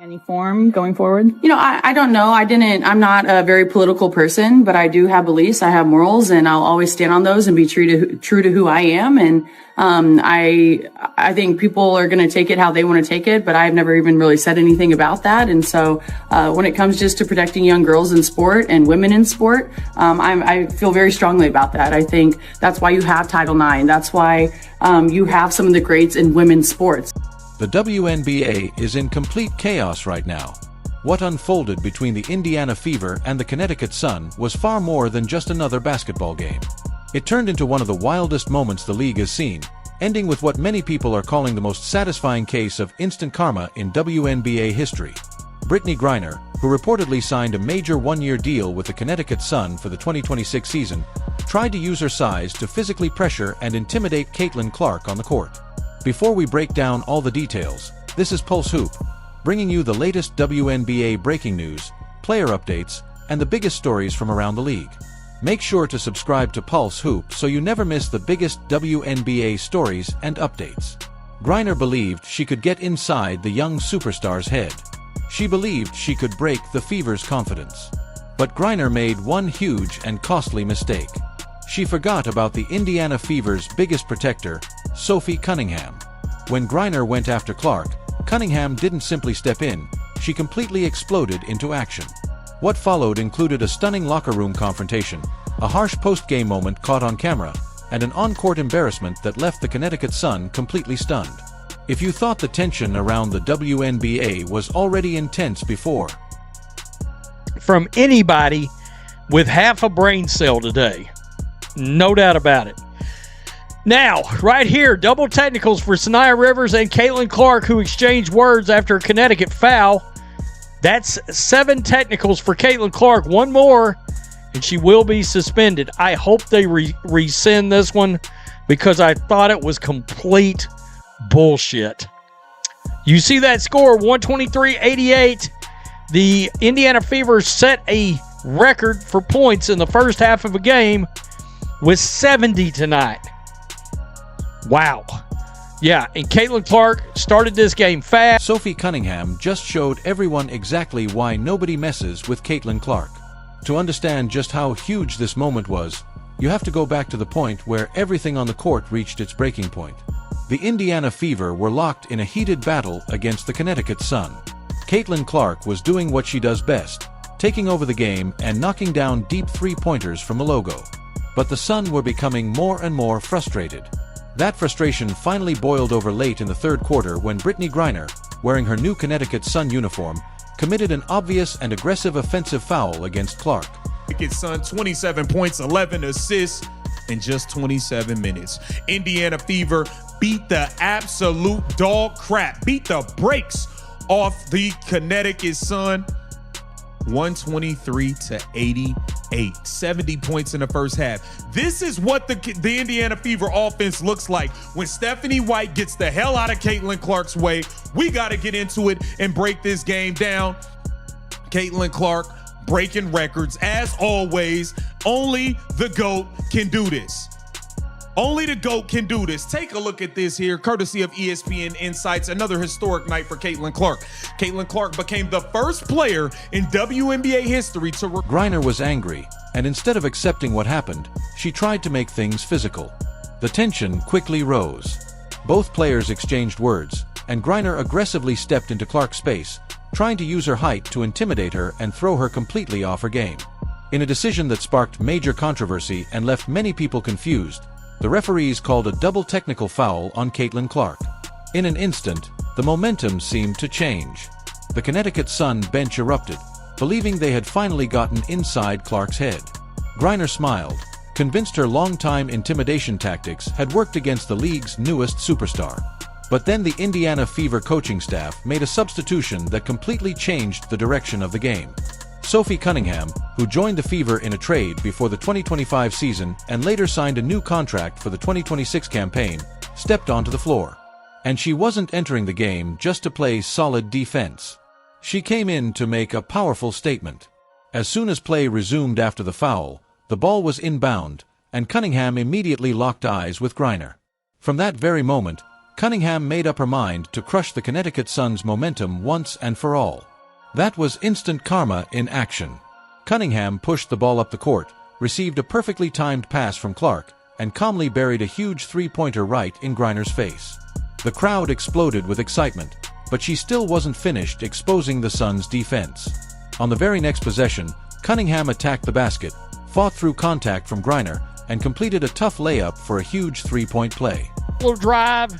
Any form going forward? I don't know. I'm not a very political person, but I do have beliefs. I have morals, and I'll always stand on those and be true to who I am. And I think people are going to take it how they want to take it, but I've never even really said anything about that. And so when it comes just to protecting young girls in sport and women in sport, I feel very strongly about that. I think that's why you have Title IX. That's why you have some of the greats in women's sports. The WNBA is in complete chaos right now. What unfolded between the Indiana Fever and the Connecticut Sun was far more than just another basketball game. It turned into one of the wildest moments the league has seen, ending with what many people are calling the most satisfying case of instant karma in WNBA history. Brittney Griner, who reportedly signed a major one-year deal with the Connecticut Sun for the 2026 season, tried to use her size to physically pressure and intimidate Caitlin Clark on the court. Before we break down all the details, this is Pulse Hoop, bringing you the latest WNBA breaking news, player updates, and the biggest stories from around the league. Make sure to subscribe to Pulse Hoop so you never miss the biggest WNBA stories and updates. Griner believed she could get inside the young superstar's head. She believed she could break the Fever's confidence. But Griner made one huge and costly mistake. She forgot about the Indiana Fever's biggest protector, Sophie Cunningham. When Griner went after Clark, Cunningham didn't simply step in, she completely exploded into action. What followed included a stunning locker room confrontation, a harsh post-game moment caught on camera, and an on-court embarrassment that left the Connecticut Sun completely stunned. If you thought the tension around the WNBA was already intense before, from anybody with half a brain cell today, no doubt about it. Now, right here, double technicals for Sanaya Rivers and Caitlin Clark, who exchanged words after a Connecticut foul. That's 7 technicals for Caitlin Clark. One more, and she will be suspended. I hope they rescind this one because I thought it was complete bullshit. You see that score, 123-88. The Indiana Fever set a record for points in the first half of a game with 70 tonight. Wow. Yeah, and Caitlin Clark started this game fast. Sophie Cunningham just showed everyone exactly why nobody messes with Caitlin Clark. To understand just how huge this moment was, you have to go back to the point where everything on the court reached its breaking point. The Indiana Fever were locked in a heated battle against the Connecticut Sun. Caitlin Clark was doing what she does best, taking over the game and knocking down deep three-pointers from the logo. But the Sun were becoming more and more frustrated. That frustration finally boiled over late in the third quarter when Brittney Griner, wearing her new Connecticut Sun uniform, committed an obvious and aggressive offensive foul against Clark. Connecticut Sun, 27 points, 11 assists in just 27 minutes. Indiana Fever beat the absolute dog crap, beat the brakes off the Connecticut Sun, 123-88. 70 points in the first half. This is what the Indiana Fever offense looks like when Stephanie White gets the hell out of Caitlin Clark's way. We got to get into it and break this game down. Caitlin Clark breaking records as always. Only the GOAT can do this. Only the GOAT can do this. Take a look at this here, courtesy of ESPN Insights. Another historic night for Caitlin Clark. Caitlin Clark became the first player in WNBA history to... Griner was angry, and instead of accepting what happened, she tried to make things physical. The tension quickly rose. Both players exchanged words, and Griner aggressively stepped into Clark's space, trying to use her height to intimidate her and throw her completely off her game. In a decision that sparked major controversy and left many people confused, the referees called a double technical foul on Caitlin Clark. In an instant, the momentum seemed to change. The Connecticut Sun bench erupted, believing they had finally gotten inside Clark's head. Griner smiled, convinced her long-time intimidation tactics had worked against the league's newest superstar. But then the Indiana Fever coaching staff made a substitution that completely changed the direction of the game. Sophie Cunningham, who joined the Fever in a trade before the 2025 season and later signed a new contract for the 2026 campaign, stepped onto the floor. And she wasn't entering the game just to play solid defense. She came in to make a powerful statement. As soon as play resumed after the foul, the ball was inbound, and Cunningham immediately locked eyes with Griner. From that very moment, Cunningham made up her mind to crush the Connecticut Sun's momentum once and for all. That was instant karma in action. Cunningham pushed the ball up the court, received a perfectly timed pass from Clark, and calmly buried a huge three-pointer right in Griner's face. The crowd exploded with excitement, but she still wasn't finished exposing the Suns' defense. On the very next possession, Cunningham attacked the basket, fought through contact from Griner, and completed a tough layup for a huge three-point play. Little drive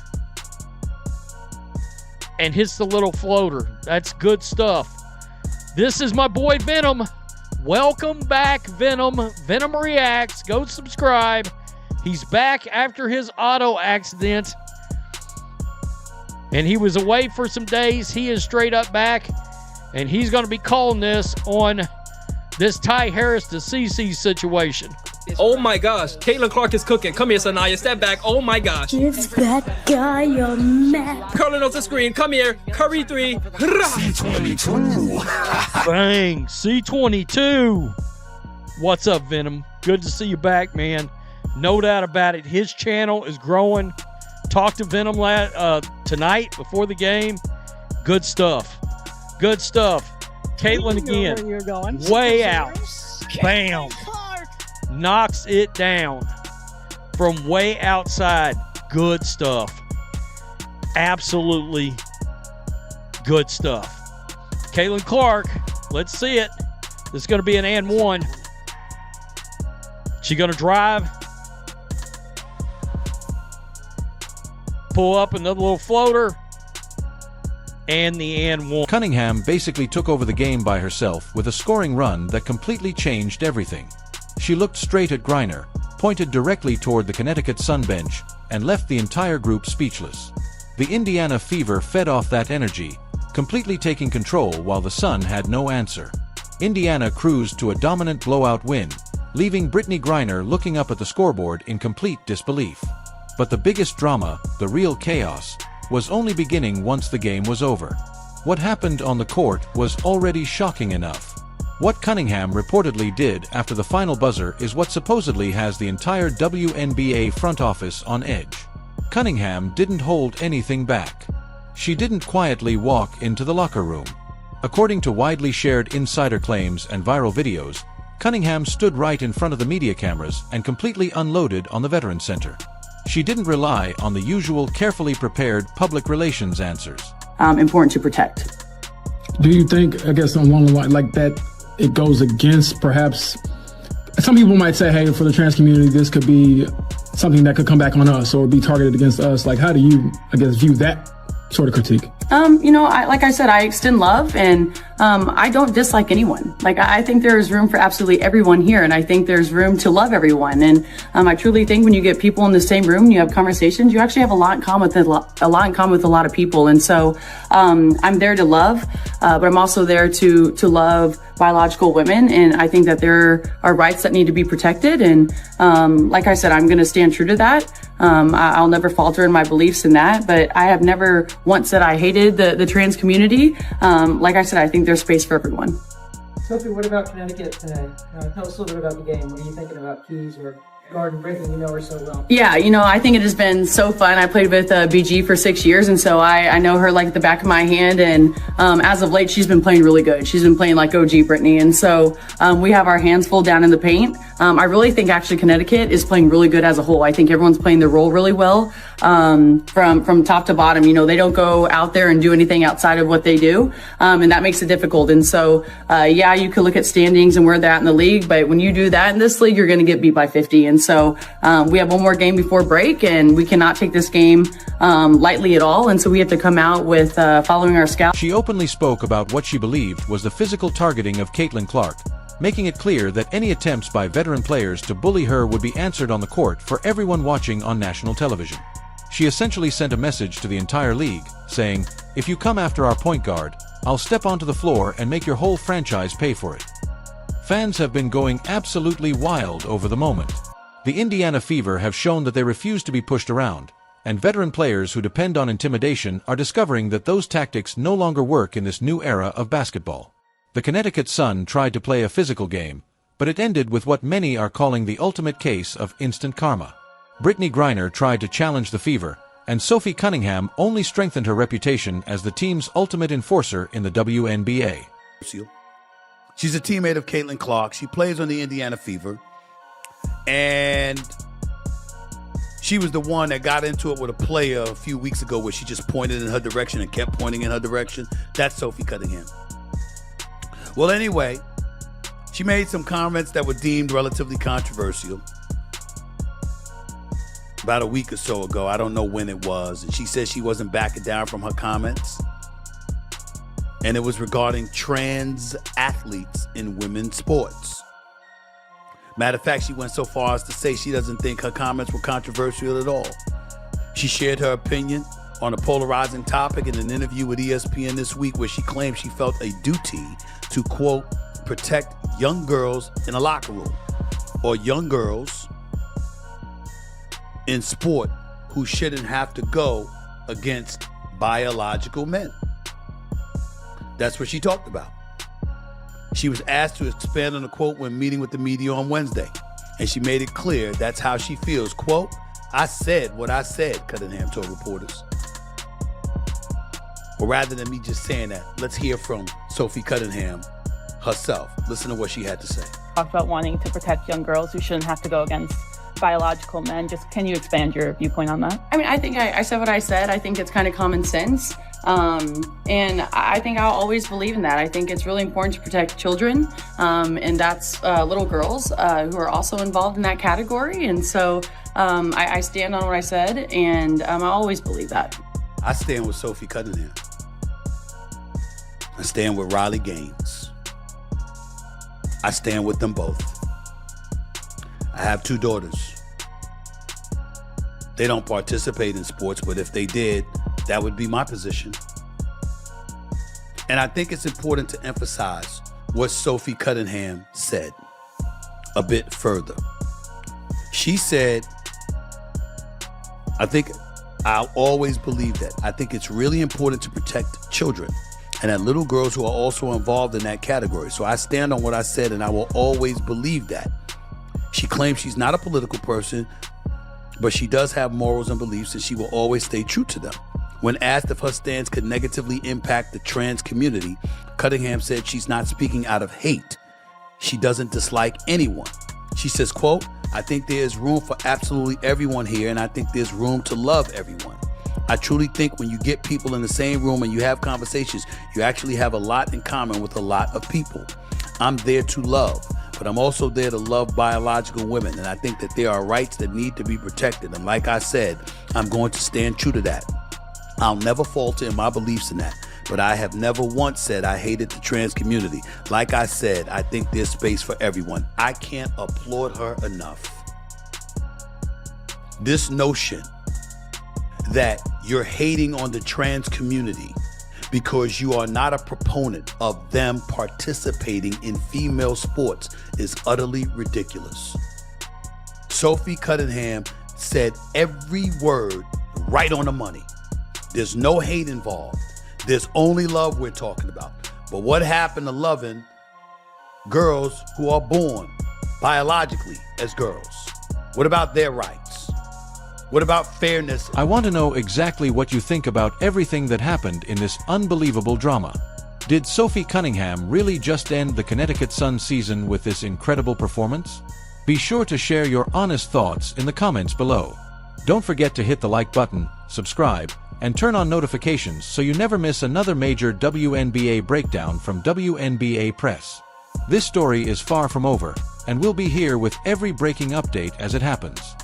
and hits the little floater. That's good stuff. This is my boy Venom. Welcome back, Venom. Venom Reacts. Go subscribe. He's back after his auto accident. And he was away for some days. He is straight up back. And he's going to be calling this on this Ty Harris to CC situation. Oh my gosh, Caitlin Clark is cooking. Come here, Sanaya. Step back. Oh my gosh. Give that guy a map. Curling off the screen. Come here. Curry 3. C22. Bang. C22. What's up, Venom? Good to see you back, man. No doubt about it. His channel is growing. Talked to Venom tonight before the game. Good stuff. Good stuff. Caitlin again. Way out. Bam. Knocks it down from way outside. Good stuff. Absolutely good stuff. Caitlin Clark, let's see it. This is going to be an and one. She going to drive. Pull up another little floater. And the and one. Cunningham basically took over the game by herself with a scoring run that completely changed everything. She looked straight at Griner, pointed directly toward the Connecticut Sun bench, and left the entire group speechless. The Indiana Fever fed off that energy, completely taking control while the Sun had no answer. Indiana cruised to a dominant blowout win, leaving Brittney Griner looking up at the scoreboard in complete disbelief. But the biggest drama, the real chaos, was only beginning once the game was over. What happened on the court was already shocking enough. What Cunningham reportedly did after the final buzzer is what supposedly has the entire WNBA front office on edge. Cunningham didn't hold anything back. She didn't quietly walk into the locker room. According to widely shared insider claims and viral videos, Cunningham stood right in front of the media cameras and completely unloaded on the Veterans Center. She didn't rely on the usual carefully prepared public relations answers. Important to protect. Do you think, I guess on one line like that, it goes against perhaps, some people might say, hey, for the trans community, this could be something that could come back on us or be targeted against us. Like, how do you, I guess, view that sort of critique? Like I said, I extend love and I don't dislike anyone. Like, I think there's room for absolutely everyone here. And I think there's room to love everyone. And I truly think when you get people in the same room and you have conversations, you actually have a lot in common with a lot of people. And so I'm there to love, but I'm also there to love biological women. And I think that there are rights that need to be protected. And like I said, I'm going to stand true to that. I'll never falter in my beliefs in that, but I have never once said I hated the trans community. Like I said, I think there's space for everyone. Sophie, what about Connecticut today? Tell us a little bit about the game. What are you thinking about Keys or Garden Brittney? You know her so well. Yeah, I think it has been so fun. I played with BG for 6 years, and so I know her like the back of my hand. And as of late, she's been playing really good. She's been playing like OG Brittney, and so we have our hands full down in the paint. I really think actually Connecticut is playing really good as a whole. I think everyone's playing their role really well from top to bottom. They don't go out there and do anything outside of what they do, and that makes it difficult. And so, yeah, you could look at standings and where they're at in the league, but when you do that in this league, you're going to get beat by 50. And so we have one more game before break, and we cannot take this game lightly at all. And so we have to come out with following our scout. She openly spoke about what she believed was the physical targeting of Caitlin Clark, making it clear that any attempts by veteran players to bully her would be answered on the court for everyone watching on national television. She essentially sent a message to the entire league, saying, "If you come after our point guard, I'll step onto the floor and make your whole franchise pay for it." Fans have been going absolutely wild over the moment. The Indiana Fever have shown that they refuse to be pushed around, and veteran players who depend on intimidation are discovering that those tactics no longer work in this new era of basketball. The Connecticut Sun tried to play a physical game, but it ended with what many are calling the ultimate case of instant karma. Brittney Griner tried to challenge the Fever, and Sophie Cunningham only strengthened her reputation as the team's ultimate enforcer in the WNBA. She's a teammate of Caitlin Clark. She plays on the Indiana Fever. And she was the one that got into it with a player a few weeks ago where she just pointed in her direction and kept pointing in her direction. That's Sophie Cunningham. Well, anyway, she made some comments that were deemed relatively controversial about a week or so ago. I don't know when it was. And she said she wasn't backing down from her comments. And it was regarding trans athletes in women's sports. Matter of fact, she went so far as to say she doesn't think her comments were controversial at all. She shared her opinion on a polarizing topic in an interview with ESPN this week where she claimed she felt a duty to, quote, protect young girls in a locker room or young girls in sport who shouldn't have to go against biological men. That's what she talked about. She was asked to expand on the quote when meeting with the media on Wednesday, and she made it clear that's how she feels. Quote, "I said what I said," Cunningham told reporters. Or rather than me just saying that, let's hear from Sophie Cunningham herself. Listen to what she had to say. Talked about wanting to protect young girls who shouldn't have to go against biological men. Just can you expand your viewpoint on that? I mean, I think I said what I said. I think it's kind of common sense. And I think I'll always believe in that. I think it's really important to protect children. And that's little girls who are also involved in that category. And so I stand on what I said, and I always believe that. I stand with Sophie Cunningham. I stand with Riley Gaines. I stand with them both. I have 2 daughters. They don't participate in sports, but if they did, that would be my position. And I think it's important to emphasize what Sophie Cunningham said a bit further. She said, I think I'll always believe that. I think it's really important to protect children and that little girls who are also involved in that category. So I stand on what I said, and I will always believe that. She claims she's not a political person, but she does have morals and beliefs, and she will always stay true to them. When asked if her stance could negatively impact the trans community, Cunningham said she's not speaking out of hate. She doesn't dislike anyone. She says, quote, "I think there is room for absolutely everyone here, and I think there's room to love everyone. I truly think when you get people in the same room and you have conversations, you actually have a lot in common with a lot of people. I'm there to love, but I'm also there to love biological women, and I think that there are rights that need to be protected. And like I said, I'm going to stand true to that. I'll never falter in my beliefs in that, but I have never once said I hated the trans community. Like I said, I think there's space for everyone." I can't applaud her enough. This notion that you're hating on the trans community because you are not a proponent of them participating in female sports is utterly ridiculous. Sophie Cunningham said every word right on the money. There's no hate involved. There's only love we're talking about. But what happened to loving girls who are born biologically as girls? What about their rights? What about fairness? I want to know exactly what you think about everything that happened in this unbelievable drama. Did Sophie Cunningham really just end the Connecticut Sun season with this incredible performance? Be sure to share your honest thoughts in the comments below. Don't forget to hit the like button, subscribe, and turn on notifications so you never miss another major WNBA breakdown from WNBA Press. This story is far from over, and we'll be here with every breaking update as it happens.